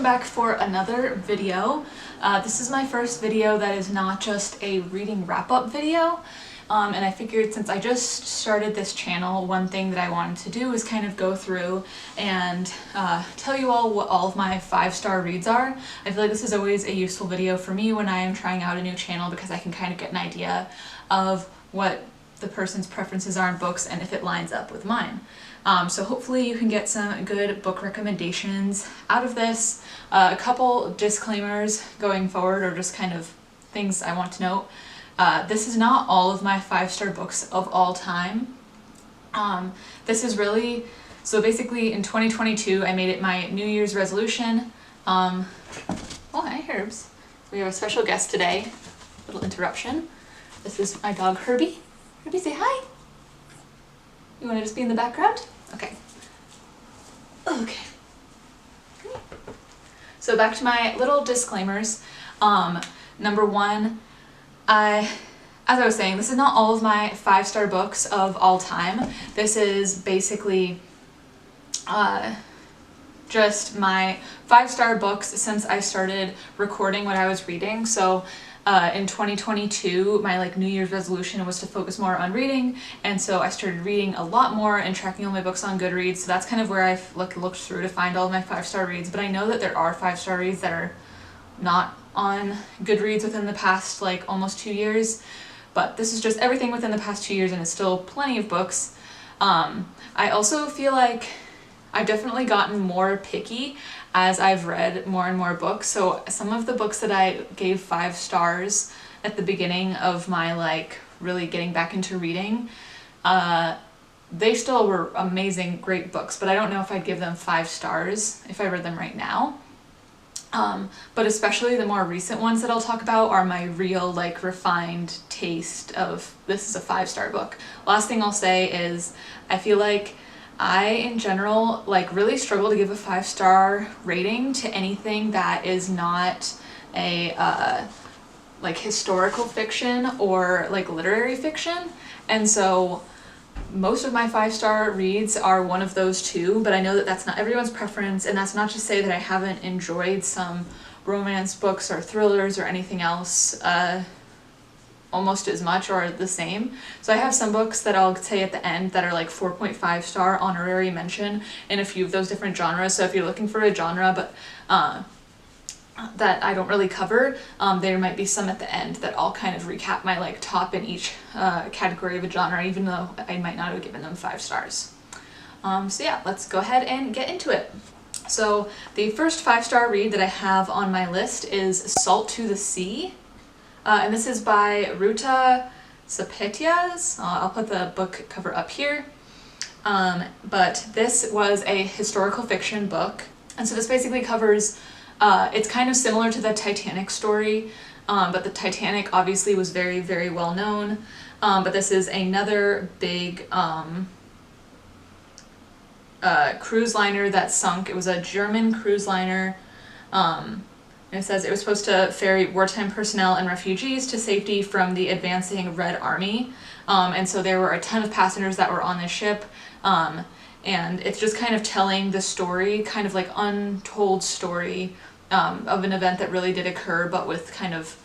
back for another video. This is my first video that is not just a reading wrap-up video, and I figured since I just started this channel, one thing that I wanted to do is kind of go through and tell you all what all of my 5-star reads are. I feel like this is always a useful video for me when I am trying out a new channel because I can kind of get an idea of what the person's preferences are in books and if it lines up with mine. So hopefully you can get some good book recommendations out of this. A couple disclaimers going forward, or just kind of things I want to note. This is not all of my 5-star books of all time. This is really, so basically in 2022 I made it my New Year's resolution. Oh, hi Herbs. We have a special guest today. Little interruption. This is my dog Herbie. Herbie, say hi. You want to just be in the background? Okay. Okay. So back to my little disclaimers. Number one, as I was saying, this is not all of my 5-star books of all time. This is basically just my 5-star books since I started recording what I was reading. So in 2022, my New Year's resolution was to focus more on reading, and so I started reading a lot more and tracking all my books on Goodreads. So that's kind of where I looked through to find all of my 5-star reads. But I know that there are 5-star reads that are not on Goodreads within the past almost 2 years. But this is just everything within the past 2 years, and it's still plenty of books. I also feel like I've definitely gotten more picky as I've read more and more books. So some of the books that I gave 5 stars at the beginning of my really getting back into reading, they still were amazing, great books, but I don't know if I'd give them 5 stars if I read them right now. But especially the more recent ones that I'll talk about are my real refined taste of this is a 5-star book. Last thing I'll say is I feel like I, in general, really struggle to give a 5-star rating to anything that is not a, historical fiction or, literary fiction. And so most of my 5-star reads are one of those two, but I know that that's not everyone's preference, and that's not to say that I haven't enjoyed some romance books or thrillers or anything else almost as much or the same. So I have some books that I'll say at the end that are 4.5 star honorary mention in a few of those different genres. So if you're looking for a genre but that I don't really cover, there might be some at the end that I'll kind of recap my top in each category of a genre, even though I might not have given them 5 stars. So yeah, let's go ahead and get into it. So the first 5-star read that I have on my list is Salt to the Sea. And this is by Ruta Sepetias. I'll put the book cover up here. But this was a historical fiction book. And so this basically covers, it's kind of similar to the Titanic story, but the Titanic obviously was very, very well known. But this is another big cruise liner that sunk. It was a German cruise liner. It says it was supposed to ferry wartime personnel and refugees to safety from the advancing Red Army. And so there were a ton of passengers that were on this ship. And it's just kind of telling the story, kind of untold story of an event that really did occur, but with kind of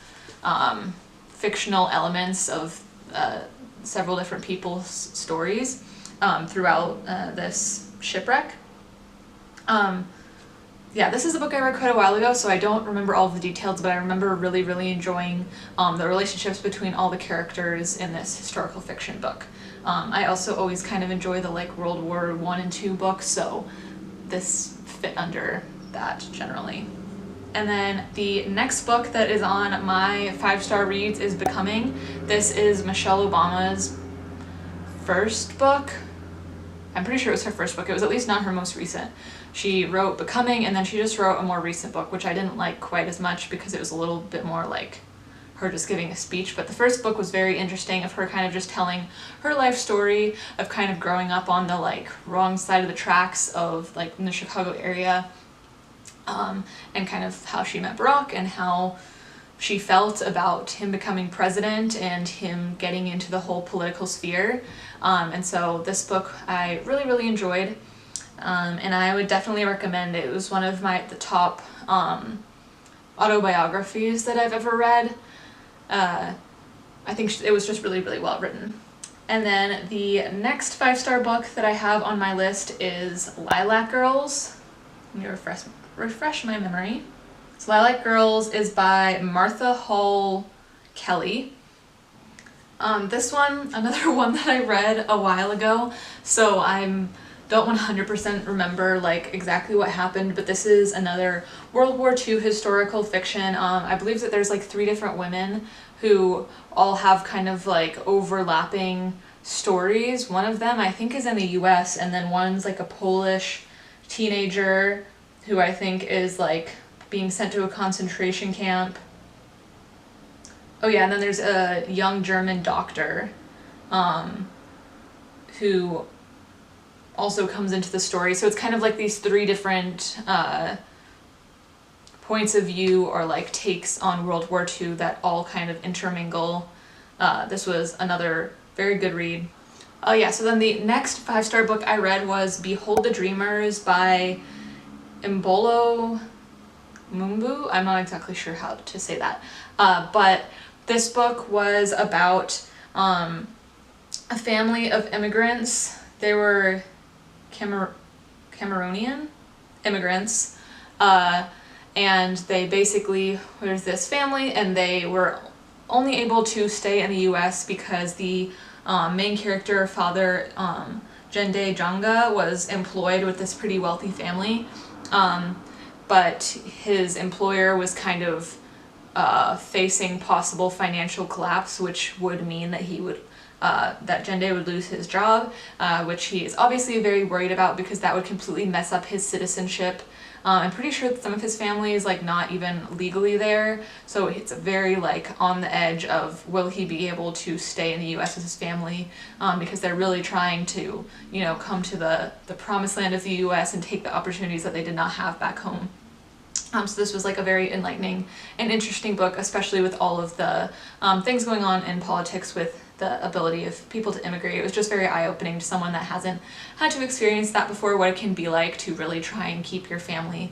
fictional elements of several different people's stories throughout this shipwreck. Yeah, this is a book I read quite a while ago, so I don't remember all of the details, but I remember really, really enjoying the relationships between all the characters in this historical fiction book. I also always kind of enjoy the World War I and II books, so this fit under that generally. And then the next book that is on my 5-star reads is Becoming. This is Michelle Obama's first book. I'm pretty sure it was her first book. It was at least not her most recent. She wrote Becoming, and then she just wrote a more recent book, which I didn't like quite as much because it was a little bit more her just giving a speech. But the first book was very interesting, of her kind of just telling her life story of kind of growing up on the wrong side of the tracks of in the Chicago area, and kind of how she met Barack and how she felt about him becoming president and him getting into the whole political sphere. And so this book I really, really enjoyed. and I would definitely recommend it. It was one of the top autobiographies that I've ever read. I think it was just really, really well written. And then the next 5-star book that I have on my list is Lilac Girls. Let me refresh my memory. So Lilac Girls is by Martha Hall Kelly. This one, another one that I read a while ago, so don't 100% remember like exactly what happened, but this is another World War II historical fiction. I believe that there's like 3 different women who all have kind of like overlapping stories. One of them I think is in the US, and then one's like a Polish teenager who I think is like being sent to a concentration camp. Oh yeah, and then there's a young German doctor who also comes into the story. So it's kind of like these 3 different points of view or like takes on World War II that all kind of intermingle. This was another very good read. Oh yeah, so then the next 5-star book I read was Behold the Dreamers by Mbolo Mumbu. I'm not exactly sure how to say that. But this book was about a family of immigrants. They were Cameroonian immigrants, and they basically, there's this family, and they were only able to stay in the US because the main character, Father Jende Janga, was employed with this pretty wealthy family, but his employer was kind of facing possible financial collapse, which would mean that he would that Jende would lose his job, which he is obviously very worried about because that would completely mess up his citizenship. I'm pretty sure that some of his family is like not even legally there, so it's very like on the edge of will he be able to stay in the US with his family, because they're really trying to, you know, come to the promised land of the US and take the opportunities that they did not have back home. So this was like a very enlightening and interesting book, especially with all of the things going on in politics with the ability of people to immigrate. It was just very eye-opening to someone that hasn't had to experience that before, what it can be like to really try and keep your family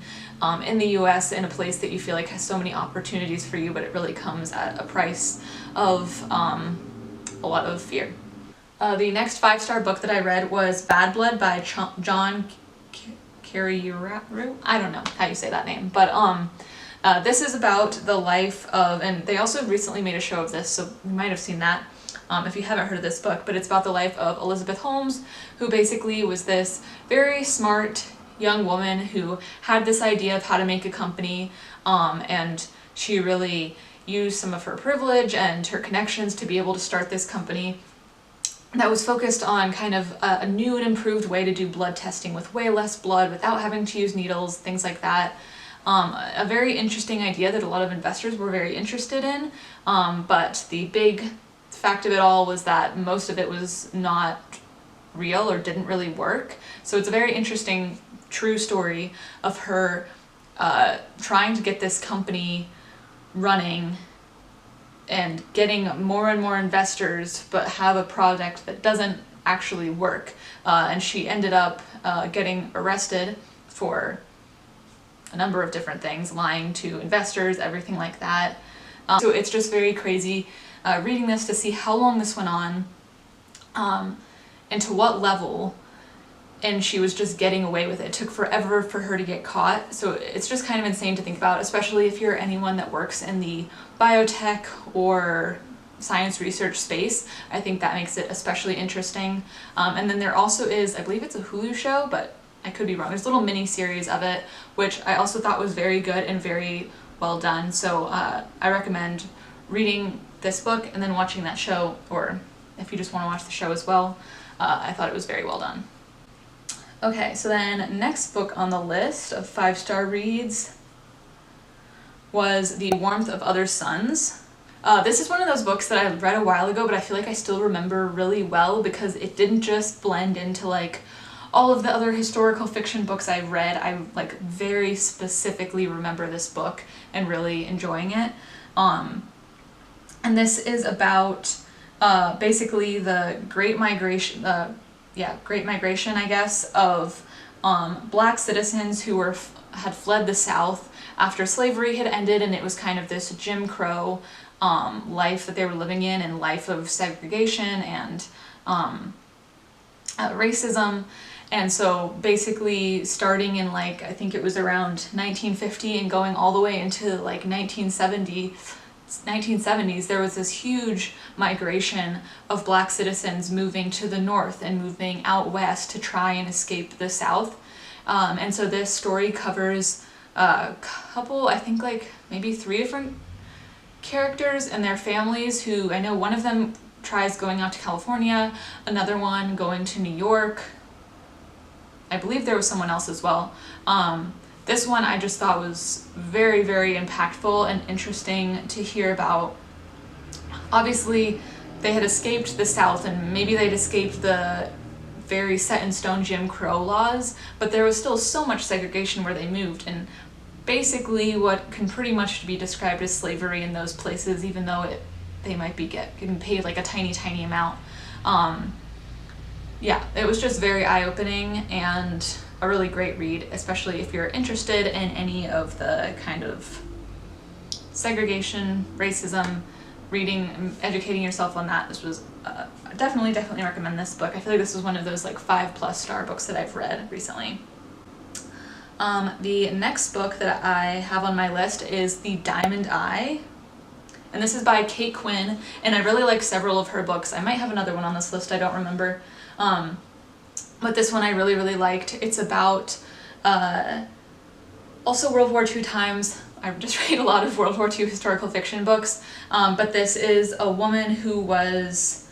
in the US in a place that you feel like has so many opportunities for you, but it really comes at a price of a lot of fear. The next 5-star book that I read was Bad Blood by John Carrie I don't know how you say that name, but this is about the life of, and they also recently made a show of this, so you might have seen that if you haven't heard of this book, but it's about the life of Elizabeth Holmes, who basically was this very smart young woman who had this idea of how to make a company, and she really used some of her privilege and her connections to be able to start this company that was focused on kind of a new and improved way to do blood testing with way less blood without having to use needles, things like that. A very interesting idea that a lot of investors were very interested in, but the big fact of it all was that most of it was not real or didn't really work. So it's a very interesting, true story of her trying to get this company running and getting more and more investors, but have a product that doesn't actually work. And she ended up getting arrested for a number of different things, lying to investors, everything like that. So it's just very crazy reading this to see how long this went on, and to what level, and she was just getting away with it. It took forever for her to get caught, so it's just kind of insane to think about, especially if you're anyone that works in the biotech or science research space. I think that makes it especially interesting. And then there also is, I believe it's a Hulu show, but I could be wrong, there's a little mini series of it, which I also thought was very good and very well done. So I recommend reading this book and then watching that show, or if you just want to watch the show as well. I thought it was very well done. Okay, so then next book on the list of 5-star reads was The Warmth of Other Suns. This is one of those books that I read a while ago, but I feel like I still remember really well because it didn't just blend into like all of the other historical fiction books I've read. I like very specifically remember this book and really enjoying it. And this is about basically the Great Migration, I guess, of Black citizens who had fled the South after slavery had ended, and it was kind of this Jim Crow life that they were living in, and life of segregation and racism. And so basically starting in like, I think it was around 1950 and going all the way into like 1970s, there was this huge migration of Black citizens moving to the North and moving out west to try and escape the South. And so this story covers a couple, I think like maybe 3 different characters and their families, who I know one of them tries going out to California, another one going to New York. I believe there was someone else as well. This one I just thought was very, very impactful and interesting to hear about. Obviously, they had escaped the South, and maybe they'd escaped the very set in stone Jim Crow laws, but there was still so much segregation where they moved, and basically what can pretty much be described as slavery in those places, even though they might be getting paid like a tiny amount. Yeah, it was just very eye-opening and a really great read, especially if you're interested in any of the kind of segregation, racism, reading, educating yourself on that. This was definitely recommend this book. I feel like this was one of those like 5+ star books that I've read recently. The next book that I have on my list is The Diamond Eye, and this is by Kate Quinn, and I really like several of her books. I might have another one on this list, I don't remember. But this one I really liked. It's about also World War II times. I just read a lot of World War II historical fiction books, but this is a woman who was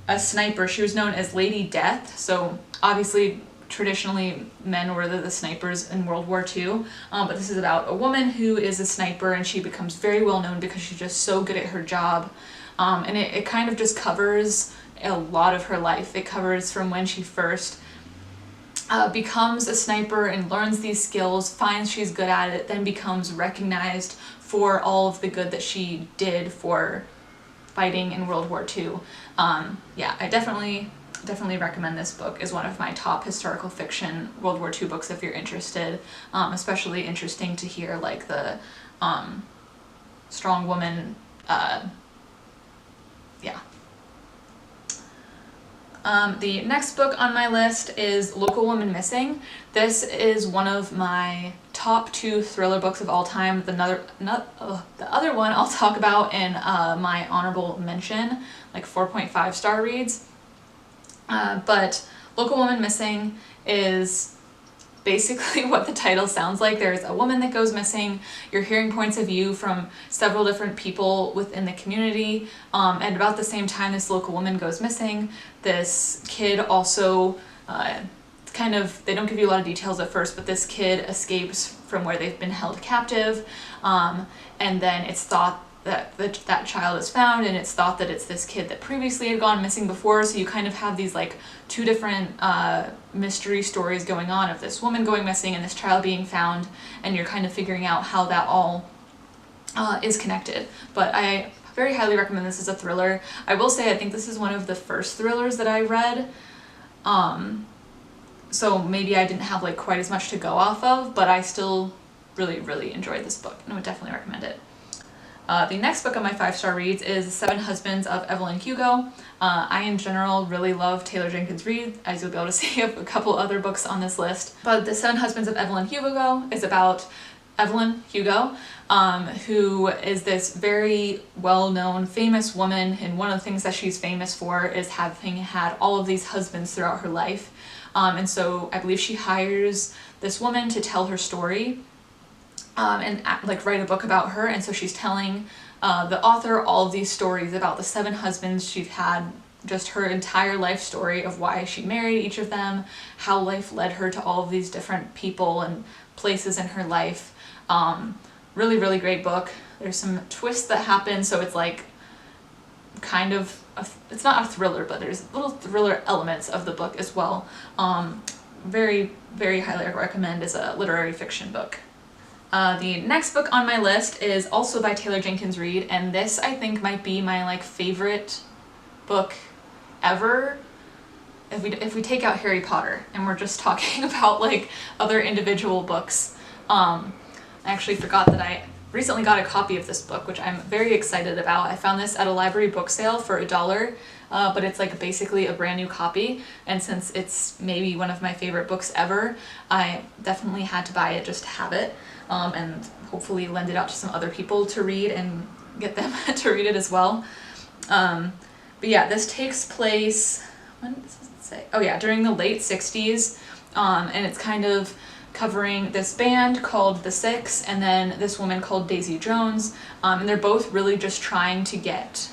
a sniper. She was known as Lady Death, so obviously traditionally men were the snipers in World War II, but this is about a woman who is a sniper, and she becomes very well known because she's just so good at her job, and it kind of just covers a lot of her life. It covers from when she first becomes a sniper and learns these skills, finds she's good at it, then becomes recognized for all of the good that she did for fighting in World War II. Yeah, I definitely recommend this book as one of my top historical fiction World War II books if you're interested. Especially interesting to hear like the strong woman, yeah. The next book on my list is Local Woman Missing. This is one of my top 2 thriller books of all time. The other one I'll talk about in my honorable mention, like 4.5 star reads. But Local Woman Missing is basically what the title sounds like. There's a woman that goes missing. You're hearing points of view from several different people within the community. And about the same time this local woman goes missing, this kid also kind of, they don't give you a lot of details at first, but this kid escapes from where they've been held captive. And then it's thought that that child is found, and it's thought that it's this kid that previously had gone missing before. So you kind of have these like 2 different mystery stories going on of this woman going missing and this child being found, and you're kind of figuring out how that all is connected. But I very highly recommend this as a thriller. I will say I think this is one of the first thrillers that I read, so maybe I didn't have like quite as much to go off of, but I still really enjoyed this book and would definitely recommend it. The next book on my 5-star reads is Seven Husbands of Evelyn Hugo. I in general really love Taylor Jenkins Reid, as you'll be able to see a couple other books on this list. But The Seven Husbands of Evelyn Hugo is about Evelyn Hugo, who is this very well-known, famous woman, and one of the things that she's famous for is having had all of these husbands throughout her life. And so I believe she hires this woman to tell her story, and like write a book about her, and so she's telling the author all of these stories about the 7 husbands she's had, just her entire life story of why she married each of them, how life led her to all of these different people and places in her life. Really great book. There's some twists that happen, so it's like kind of it's not a thriller, but there's little thriller elements of the book as well. Very highly recommend as a literary fiction book. The next book on my list is also by Taylor Jenkins Reid, and this I think might be my like favorite book ever. if we take out Harry Potter and we're just talking about like other individual books, I actually forgot that I recently got a copy of this book, which I'm very excited about. I found this at a library book sale for $1, but it's like basically a brand new copy, and since it's maybe one of my favorite books ever, I definitely had to buy it just to have it, and hopefully lend it out to some other people to read and get them to read it as well. But yeah, this takes place, when does it say? Oh yeah, during the late 60s, and it's kind of covering this band called The Six and then this woman called Daisy Jones, and they're both really just trying to get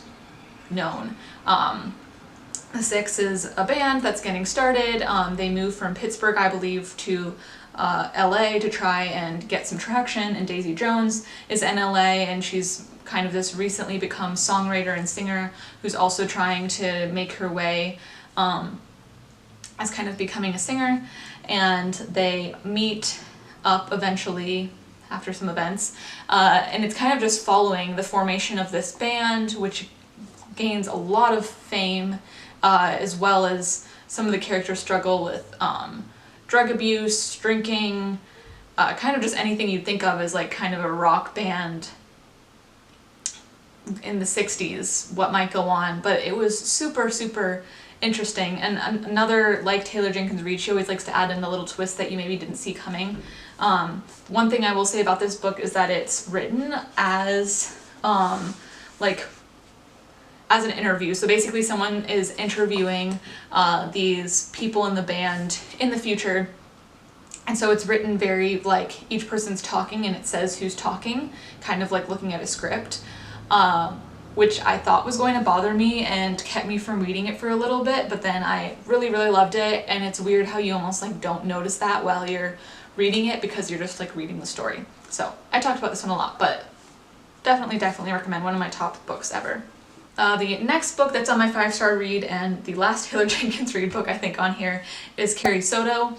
known. The Six is a band that's getting started. They moved from Pittsburgh, I believe, to LA to try and get some traction, and Daisy Jones is in LA, and she's kind of this recently become songwriter and singer who's also trying to make her way as kind of becoming a singer. And they meet up eventually after some events, and it's kind of just following the formation of this band, which gains a lot of fame, as well as some of the characters struggle with drug abuse, drinking, kind of just anything you'd think of as like kind of a rock band in the 60s, what might go on. But it was super, super interesting. And another, like Taylor Jenkins Reid, she always likes to add in the little twist that you maybe didn't see coming. One thing I will say about this book is that it's written as like as an interview. So basically someone is interviewing these people in the band in the future, and so it's written very like each person's talking and it says who's talking, kind of like looking at a script, which I thought was going to bother me and kept me from reading it for a little bit, but then I really, really loved it. And it's weird how you almost like don't notice that while you're reading it because you're just like reading the story. So I talked about this one a lot, but definitely recommend, one of my top books ever. The next book that's on my 5-star read, and the last Taylor Jenkins Reid book I think on here, is Carrie SoDo.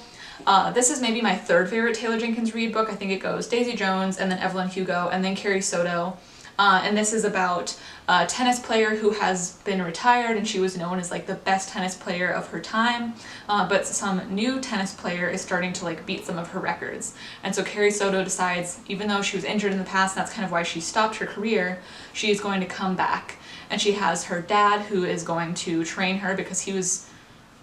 This is maybe my third favorite Taylor Jenkins Reid book. I think it goes Daisy Jones and then Evelyn Hugo and then Carrie SoDo. And this is about a tennis player who has been retired, and she was known as like the best tennis player of her time, but some new tennis player is starting to like beat some of her records. And so Carrie SoDo decides, even though she was injured in the past, and that's kind of why she stopped her career, she's going to come back. And she has her dad who is going to train her because he was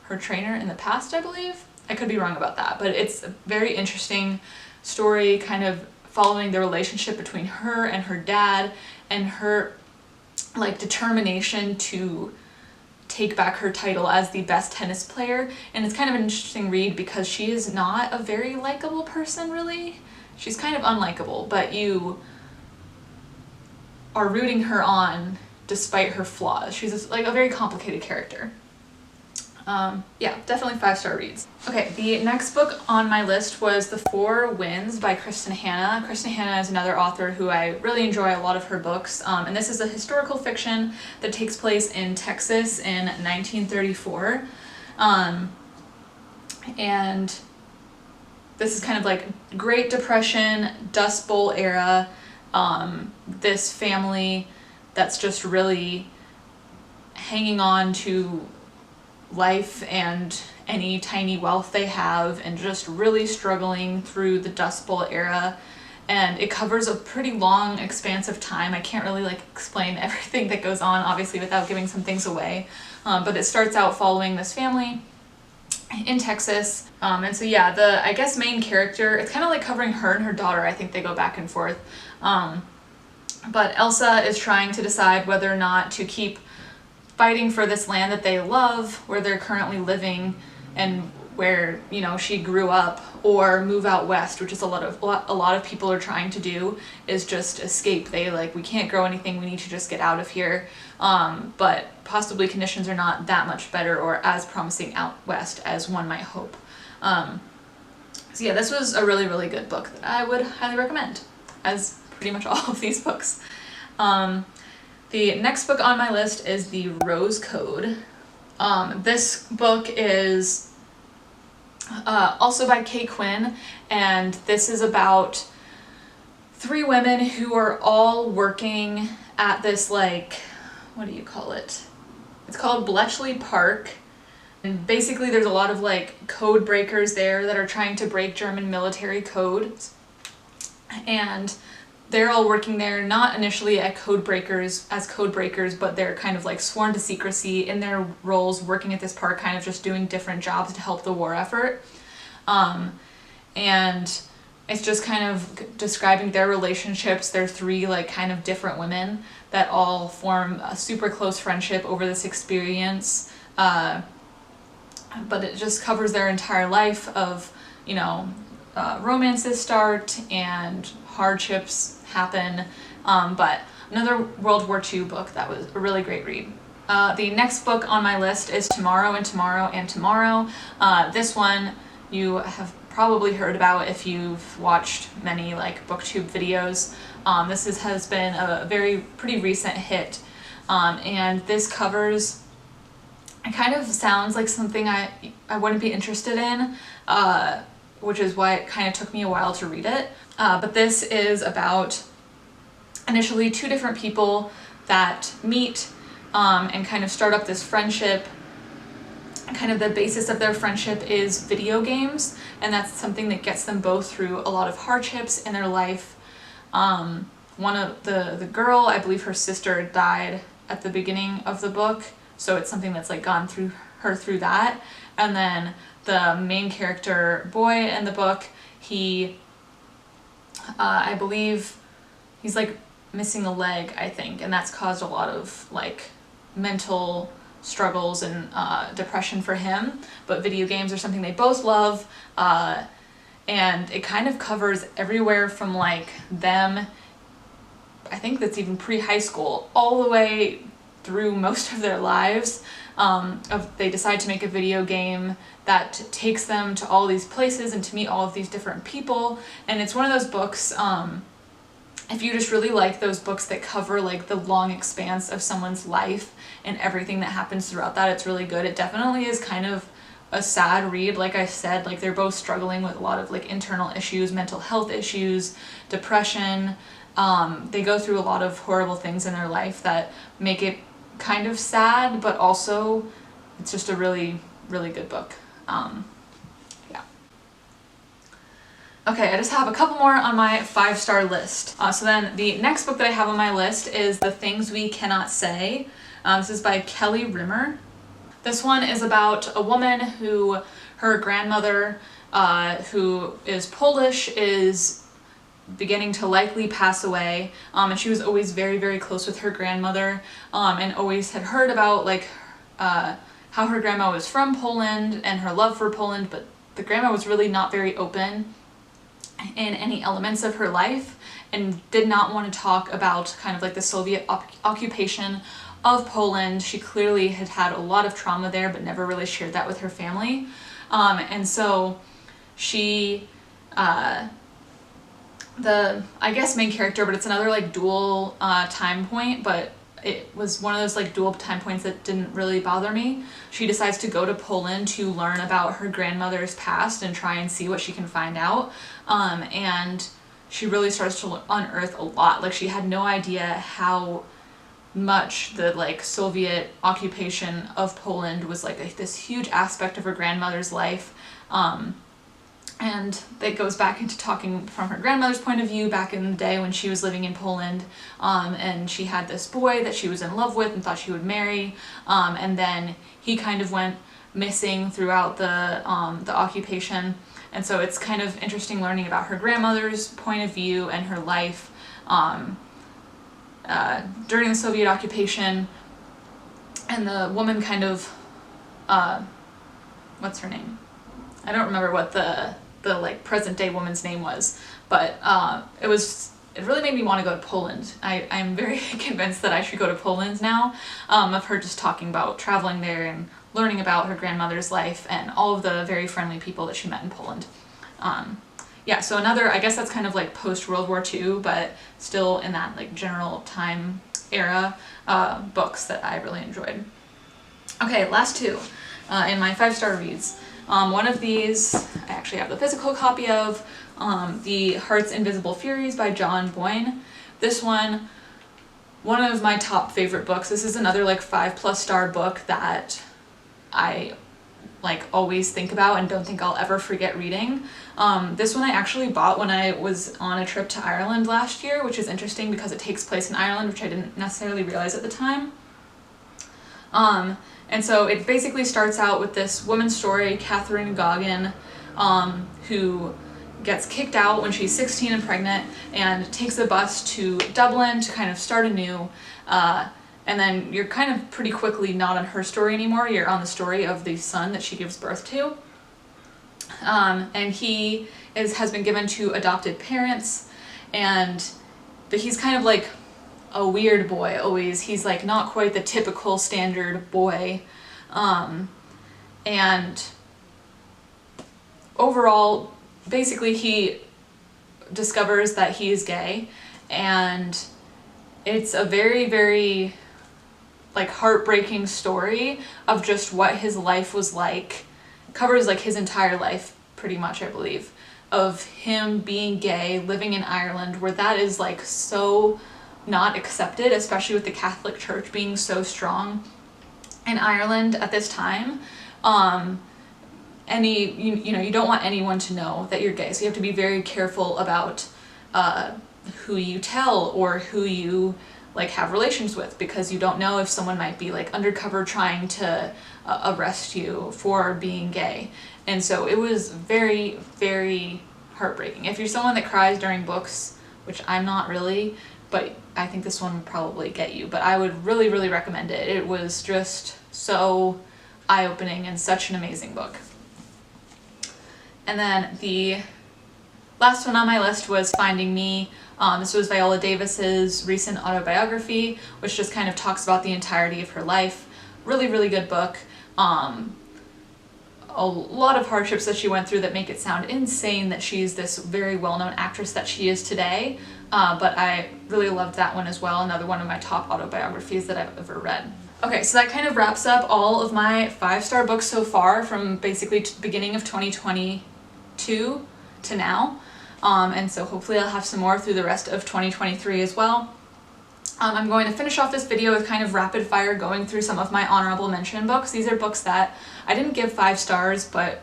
her trainer in the past, I believe. I could be wrong about that, but it's a very interesting story, kind of following the relationship between her and her dad and her like determination to take back her title as the best tennis player. And it's kind of an interesting read because she is not a very likable person, really. She's kind of unlikable, but you are rooting her on despite her flaws. She's like a very complicated character. Yeah, definitely 5-star reads. Okay, the next book on my list was The Four Winds by Kristen Hannah. Kristen Hannah is another author who I really enjoy a lot of her books, and this is a historical fiction that takes place in Texas in 1934. And this is kind of like Great Depression, Dust Bowl era, this family that's just really hanging on to life and any tiny wealth they have and just really struggling through the Dust Bowl era. And it covers a pretty long expanse of time. I can't really like explain everything that goes on, obviously, without giving some things away, but it starts out following this family in Texas, and so yeah, the I guess main character, it's kind of like covering her and her daughter. I think they go back and forth, but Elsa is trying to decide whether or not to keep fighting for this land that they love, where they're currently living and where, you know, she grew up, or move out west, which is a lot of people are trying to do, is just escape. They like, we can't grow anything, we need to just get out of here, but possibly conditions are not that much better or as promising out west as one might hope. So yeah, this was a really, really good book that I would highly recommend, as pretty much all of these books. The next book on my list is The Rose Code. This book is also by Kate Quinn, and this is about 3 women who are all working at this, like, what do you call it? It's called Bletchley Park And basically there's a lot of like code breakers there that are trying to break German military codes. And they're all working there, not initially as code breakers, but they're kind of like sworn to secrecy in their roles, working at this park, kind of just doing different jobs to help the war effort. And it's just kind of describing their relationships. They're three like kind of different women that all form a super close friendship over this experience. But it just covers their entire life of, you know, romances start and hardships happen. But another World War II book that was a really great read. The next book on my list is Tomorrow and Tomorrow and Tomorrow. This one you have probably heard about if you've watched many like booktube videos. This has been a pretty recent hit, and this covers, it kind of sounds like something I wouldn't be interested in, which is why it kind of took me a while to read it. But this is about initially two different people that meet and kind of start up this friendship. Kind of the basis of their friendship is video games, and that's something that gets them both through a lot of hardships in their life. One of the girl, I believe her sister died at the beginning of the book, so it's something that's like gone through her through that. And then the main character boy in the book, he I believe he's like missing a leg, I think, and that's caused a lot of like mental struggles and depression for him. But video games are something they both love, and it kind of covers everywhere from like them, I think that's even pre-high school, all the way through most of their lives. They decide to make a video game that takes them to all these places and to meet all of these different people. And it's one of those books, if you just really like those books that cover like the long expanse of someone's life and everything that happens throughout that, it's really good. It definitely is kind of a sad read. Like I said, like they're both struggling with a lot of like internal issues, mental health issues, depression. They go through a lot of horrible things in their life that make it kind of sad, but also it's just a really, really good book. Yeah. Okay, I just have a couple more on my 5-star list. So then the next book that I have on my list is The Things We Cannot Say. This is by Kelly Rimmer. This one is about a woman who, her grandmother, who is Polish, is beginning to likely pass away, and she was always very, very close with her grandmother, and always had heard about like how her grandma was from Poland and her love for Poland, but the grandma was really not very open in any elements of her life and did not want to talk about kind of like the Soviet occupation of Poland. She clearly had had a lot of trauma there, but never really shared that with her family. And so she, the, I guess, main character, but it's another like dual time point, but it was one of those like dual time points that didn't really bother me. She decides to go to Poland to learn about her grandmother's past and try and see what she can find out. And she really starts to unearth a lot. Like she had no idea how much the like Soviet occupation of Poland was like this huge aspect of her grandmother's life. And that goes back into talking from her grandmother's point of view back in the day when she was living in Poland, and she had this boy that she was in love with and thought she would marry, and then he kind of went missing throughout the occupation. And so it's kind of interesting learning about her grandmother's point of view and her life during the Soviet occupation. And the woman kind of, what's her name? I don't remember what the like present day woman's name was, but it really made me want to go to Poland. I'm very convinced that I should go to Poland now, of her just talking about traveling there and learning about her grandmother's life and all of the very friendly people that she met in Poland. Yeah, so another, I guess that's kind of like post World War II, but still in that like general time era, books that I really enjoyed. Okay, last two in my 5-star reads. One of these I actually have the physical copy of, The Heart's Invisible Furies by John Boyne. This one of my top favorite books. This is another like 5+ star book that I like always think about and don't think I'll ever forget reading. This one I actually bought when I was on a trip to Ireland last year, which is interesting because it takes place in Ireland, which I didn't necessarily realize at the time. And so it basically starts out with this woman's story, Catherine Goggin, who gets kicked out when she's 16 and pregnant and takes a bus to Dublin to kind of start anew. And then you're kind of pretty quickly not on her story anymore. You're on the story of the son that she gives birth to. And he has been given to adopted parents, but he's kind of like a weird boy always. He's like not quite the typical standard boy. And overall, basically he discovers that he is gay, and it's a very, very like heartbreaking story of just what his life was like. Covers like his entire life pretty much, I believe, of him being gay, living in Ireland, where that is like so not accepted, especially with the Catholic Church being so strong in Ireland at this time. You don't want anyone to know that you're gay, so you have to be very careful about who you tell or who you like have relations with, because you don't know if someone might be like undercover trying to arrest you for being gay. And so it was very, very heartbreaking. If you're someone that cries during books, which I'm not really, but I think this one would probably get you, but I would really, really recommend it. It was just so eye-opening and such an amazing book. And then the last one on my list was Finding Me. This was Viola Davis's recent autobiography, which just kind of talks about the entirety of her life. Really, really good book. A lot of hardships that she went through that make it sound insane that she's this very well-known actress that she is today. But I really loved that one as well. Another one of my top autobiographies that I've ever read. Okay, so that kind of wraps up all of my 5-star books so far from basically beginning of 2022 to now. And so hopefully I'll have some more through the rest of 2023 as well. I'm going to finish off this video with kind of rapid fire going through some of my honorable mention books. These are books that I didn't give 5 stars, but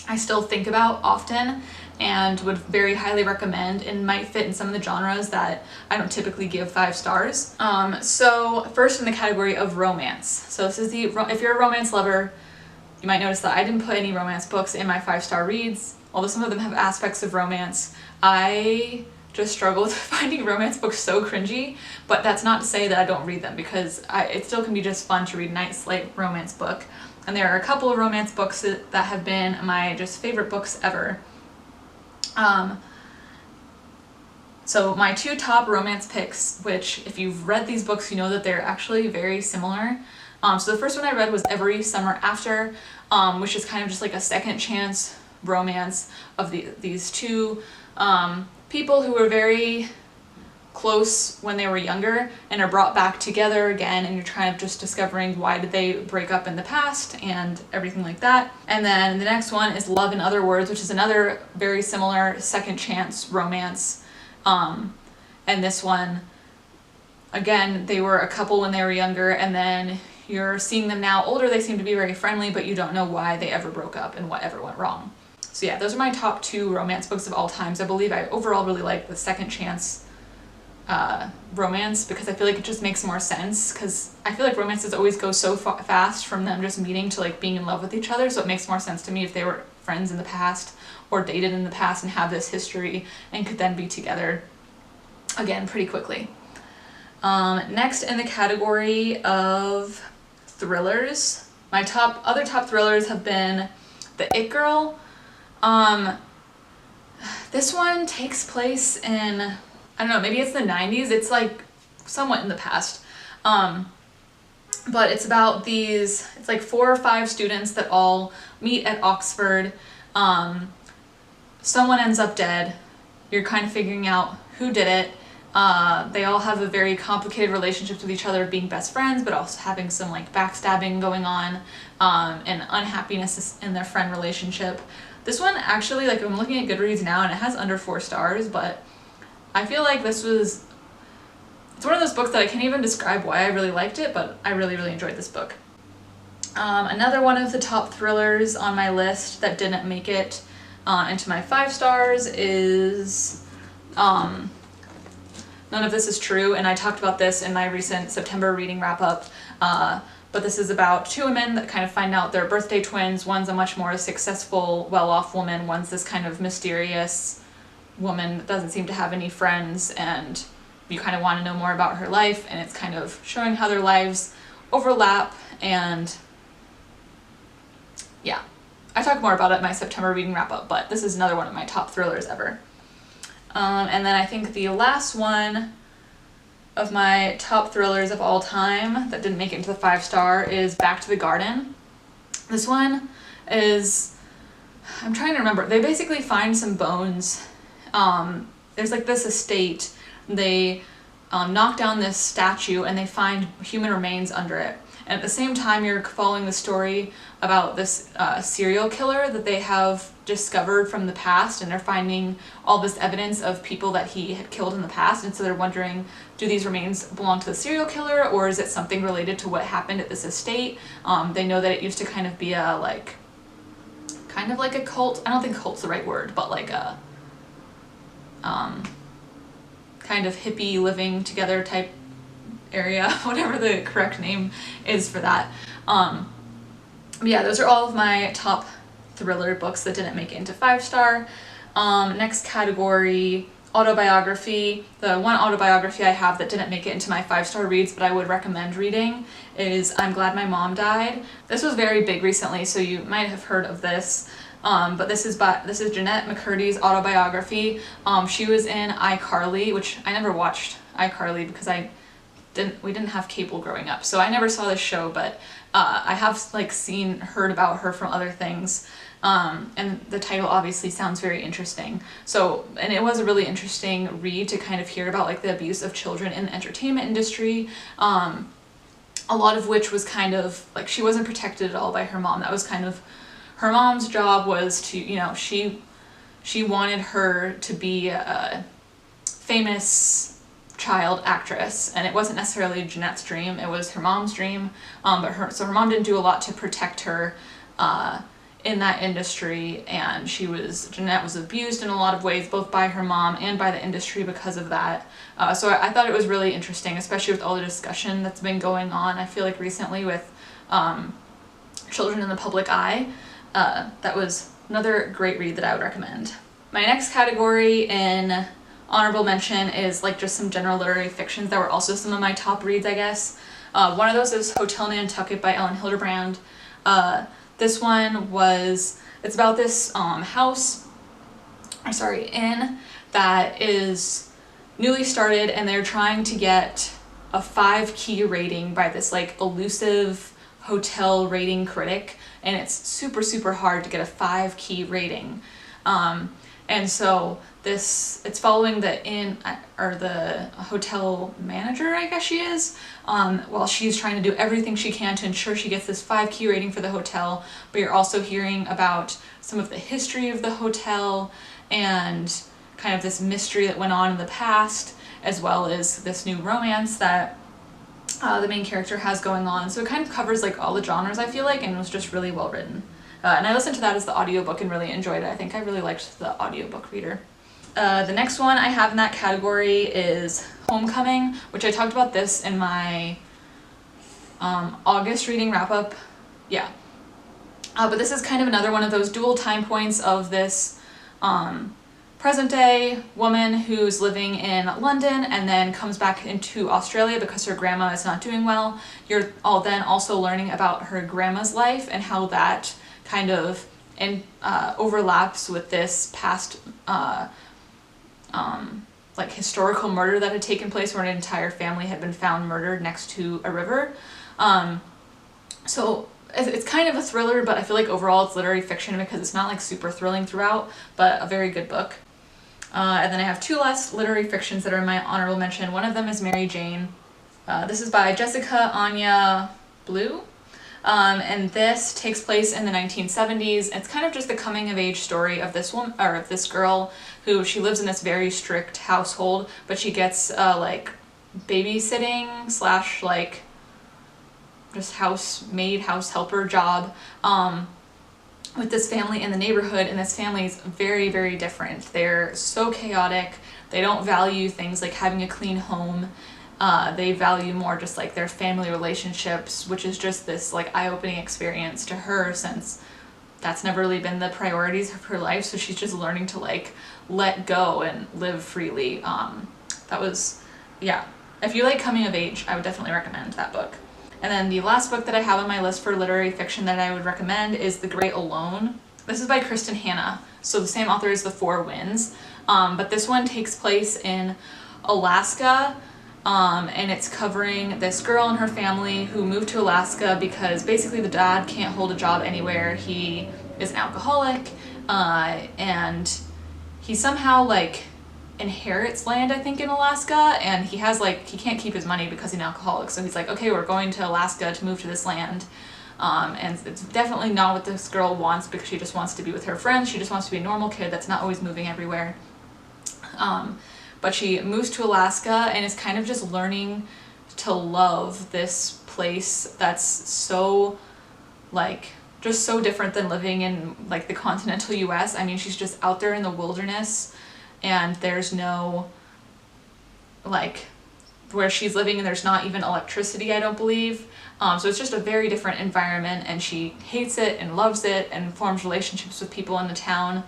I still think about often and would very highly recommend, and might fit in some of the genres that I don't typically give 5 stars. So first in the category of romance. So this is if you're a romance lover, you might notice that I didn't put any romance books in my 5-star reads. Although some of them have aspects of romance, I just struggle with finding romance books so cringy, but that's not to say that I don't read them, because it still can be just fun to read a nice light romance book. And there are a couple of romance books that have been my just favorite books ever. So my 2 top romance picks, which if you've read these books, you know that they're actually very similar. So the first one I read was Every Summer After, which is kind of just like a second chance romance of these two people who were very close when they were younger and are brought back together again, and you're kind of just discovering why did they break up in the past and everything like that. And then the next one is Love in Other Words, which is another very similar second chance romance. And this one, again, they were a couple when they were younger, and then you're seeing them now older. They seem to be very friendly, but you don't know why they ever broke up and what ever went wrong. So yeah, those are my top 2 romance books of all times. I believe I overall really like the second chance romance, because I feel like it just makes more sense, because I feel like romances always go so fast from them just meeting to like being in love with each other, so it makes more sense to me if they were friends in the past or dated in the past and have this history and could then be together again pretty quickly. Next in the category of thrillers, my other top thrillers have been The It Girl. This one takes place in, I don't know, maybe it's the 90s. It's like somewhat in the past. But it's about it's like 4 or 5 students that all meet at Oxford. Someone ends up dead. You're kind of figuring out who did it. They all have a very complicated relationship with each other, being best friends, but also having some like backstabbing going on, and unhappiness in their friend relationship. This one actually, like, I'm looking at Goodreads now and it has under 4 stars, but I feel like it's one of those books that I can't even describe why I really liked it, but I really, really enjoyed this book. Another one of the top thrillers on my list that didn't make it into my 5 stars is None of This Is True, and I talked about this in my recent September reading wrap-up, but this is about 2 women that kind of find out they're birthday twins. One's a much more successful, well-off woman, one's this kind of mysterious woman that doesn't seem to have any friends, and you kind of want to know more about her life, and it's kind of showing how their lives overlap. And yeah, I talk more about it in my September reading wrap-up, but this is another one of my top thrillers ever. And then I think the last one of my top thrillers of all time that didn't make it into the 5-star is Back to the Garden. This one is, I'm trying to remember, they basically find some bones. There's like this estate, they knock down this statue and they find human remains under it. And at the same time, you're following the story about this serial killer that they have discovered from the past, and they're finding all this evidence of people that he had killed in the past, and so they're wondering, do these remains belong to the serial killer, or is it something related to what happened at this estate? They know that it used to kind of be a, like, kind of like a cult. I don't think cult's the right word, but like a kind of hippie living together type area, whatever the correct name is for that. Yeah, those are all of my top thriller books that didn't make it into 5-star. Next category, autobiography. The one autobiography I have that didn't make it into my 5-star reads but I would recommend reading is I'm Glad My Mom Died. This was very big recently, so you might have heard of this. But this is Jeanette McCurdy's autobiography. She was in iCarly, which I never watched iCarly because we didn't have cable growing up, so I never saw this show, but I have like heard about her from other things, and the title obviously sounds very interesting. So, and it was a really interesting read to kind of hear about like the abuse of children in the entertainment industry, a lot of which was kind of like she wasn't protected at all by her mom. That was kind of her mom's job, was to, you know, she wanted her to be a famous child actress, and it wasn't necessarily Jeanette's dream, it was her mom's dream, but her mom didn't do a lot to protect her in that industry, and Jeanette was abused in a lot of ways, both by her mom and by the industry because of that. So I thought it was really interesting, especially with all the discussion that's been going on, I feel like recently, with children in the public eye. That was another great read that I would recommend. My next category in honorable mention is like just some general literary fictions that were also some of my top reads, I guess. One of those is Hotel Nantucket by Ellen Hilderbrand. This one it's about this inn that is newly started, and they're trying to get a 5-key rating by this like elusive hotel rating critic, and it's super, super hard to get a 5-key rating. And so it's following the inn, or the hotel manager, I guess she is, while she's trying to do everything she can to ensure she gets this 5-key rating for the hotel. But you're also hearing about some of the history of the hotel and kind of this mystery that went on in the past, as well as this new romance that the main character has going on. So it kind of covers like all the genres, I feel like, and it was just really well written. And I listened to that as the audiobook and really enjoyed it. I think I really liked the audiobook reader. The next one I have in that category is Homecoming, which I talked about this in my August reading wrap-up. Yeah. But this is kind of another one of those dual time points of this present-day woman who's living in London and then comes back into Australia because her grandma is not doing well. You're then also learning about her grandma's life and how that kind of overlaps with this past like historical murder that had taken place, where an entire family had been found murdered next to a river. So it's kind of a thriller, but I feel like overall it's literary fiction because it's not like super thrilling throughout, but a very good book. And then I have 2 last literary fictions that are in my honorable mention. One of them is Mary Jane. This is by Jessica Anya Blue. And this takes place in the 1970s. It's kind of just the coming of age story of this woman, or of this girl, who she lives in this very strict household, but she gets like babysitting / like just housemaid, house helper job with this family in the neighborhood, and this family is very, very different. They're so chaotic. They don't value things like having a clean home. They value more just like their family relationships, which is just this like eye-opening experience to her, since that's never really been the priorities of her life. So she's just learning to like let go and live freely. That was, yeah. If you like coming of age, I would definitely recommend that book. And then the last book that I have on my list for literary fiction that I would recommend is The Great Alone. This is by Kristen Hannah, so the same author as The Four Winds, but this one takes place in Alaska, and it's covering this girl and her family who moved to Alaska because basically the dad can't hold a job anywhere. He is an alcoholic, and he somehow like inherits land, I think, in Alaska, and he can't keep his money because he's an alcoholic, so he's like, okay, we're going to Alaska to move to this land, and it's definitely not what this girl wants, because she just wants to be with her friends. She just wants to be a normal kid that's not always moving everywhere, but she moves to Alaska and is kind of just learning to love this place that's so like just so different than living in like the continental US. I mean, she's just out there in the wilderness, and there's no, like, where she's living, and there's not even electricity, I don't believe. So it's just a very different environment, and she hates it and loves it and forms relationships with people in the town.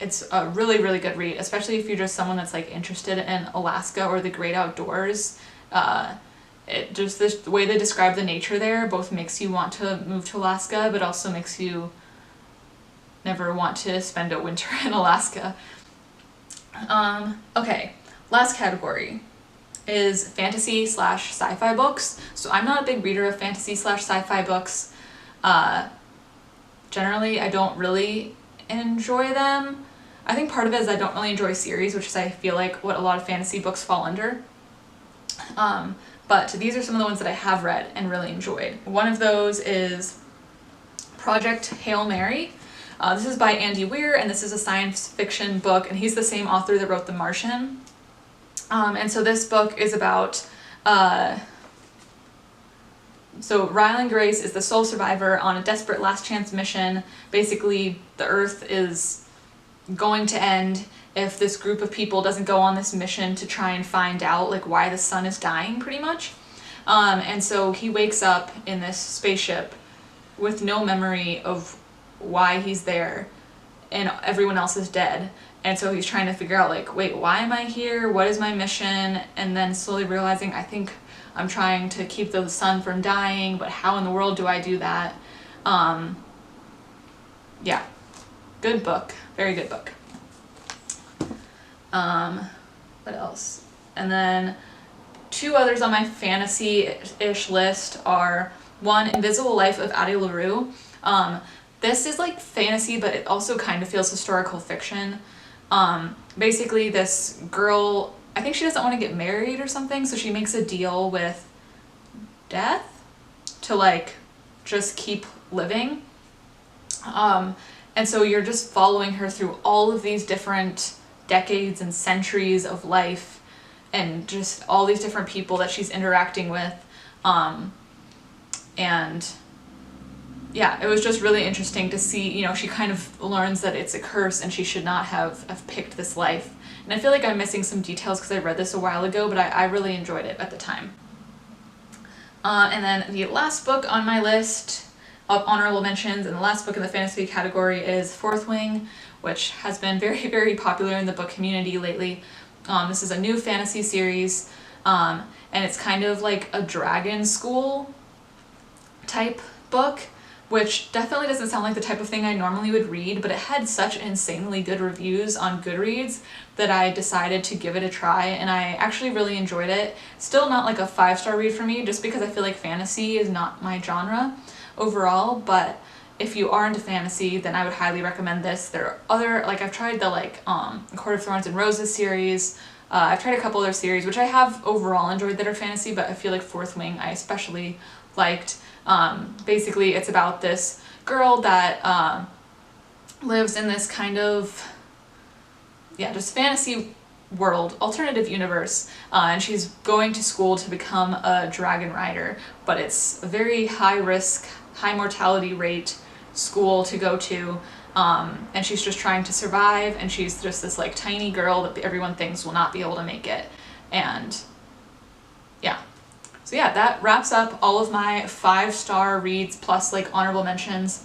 It's a really, really good read, especially if you're just someone that's like interested in Alaska or the great outdoors. It just, the way they describe the nature there both makes you want to move to Alaska, but also makes you never want to spend a winter in Alaska. Okay, last category is fantasy / sci-fi books. So I'm not a big reader of fantasy / sci-fi books. Generally, I don't really enjoy them. I think part of it is I don't really enjoy series, which is I feel like what a lot of fantasy books fall under. But these are some of the ones that I have read and really enjoyed. One of those is Project Hail Mary. This is by Andy Weir, and this is a science fiction book, and he's the same author that wrote The Martian. And so this book is about, so Ryland Grace is the sole survivor on a desperate last chance mission. Basically, the Earth is going to end if this group of people doesn't go on this mission to try and find out like why the sun is dying, pretty much. And so he wakes up in this spaceship with no memory of why he's there, and everyone else is dead. And so he's trying to figure out like, wait, why am I here? What is my mission? And then slowly realizing, I think I'm trying to keep the sun from dying, but how in the world do I do that? Yeah, good book, very good book. What else? And then two others on my fantasy-ish list are one, Invisible Life of Addie LaRue. This is like fantasy, but it also kind of feels historical fiction. Basically this girl, I think she doesn't want to get married or something, so she makes a deal with death to like just keep living. And so you're just following her through all of these different decades and centuries of life, and just all these different people that she's interacting with. And yeah, it was just really interesting to see, you know, she kind of learns that it's a curse and she should not have picked this life. And I feel like I'm missing some details because I read this a while ago, but I really enjoyed it at the time. And then the last book on my list of honorable mentions, and the last book in the fantasy category, is Fourth Wing, which has been very, very popular in the book community lately. This is a new fantasy series, and it's kind of like a dragon school type book, which definitely doesn't sound like the type of thing I normally would read, but it had such insanely good reviews on Goodreads that I decided to give it a try, and I actually really enjoyed it. Still not like a 5-star read for me, just because I feel like fantasy is not my genre overall, but if you are into fantasy, then I would highly recommend this. There are other, like I've tried the Court of Thorns and Roses series. I've tried a couple other series, which I have overall enjoyed that are fantasy, but I feel like Fourth Wing I especially liked. Basically, it's about this girl that lives in this kind of, yeah, just fantasy world, alternative universe, and she's going to school to become a dragon rider, but it's a very high risk, high mortality rate school to go to, and she's just trying to survive, and she's just this like tiny girl that everyone thinks will not be able to make it. And yeah, so yeah, that wraps up all of my 5-star reads plus like honorable mentions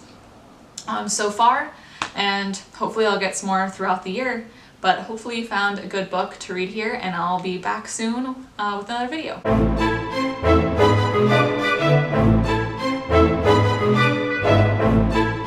so far, and hopefully I'll get some more throughout the year. But hopefully you found a good book to read here, and I'll be back soon with another video.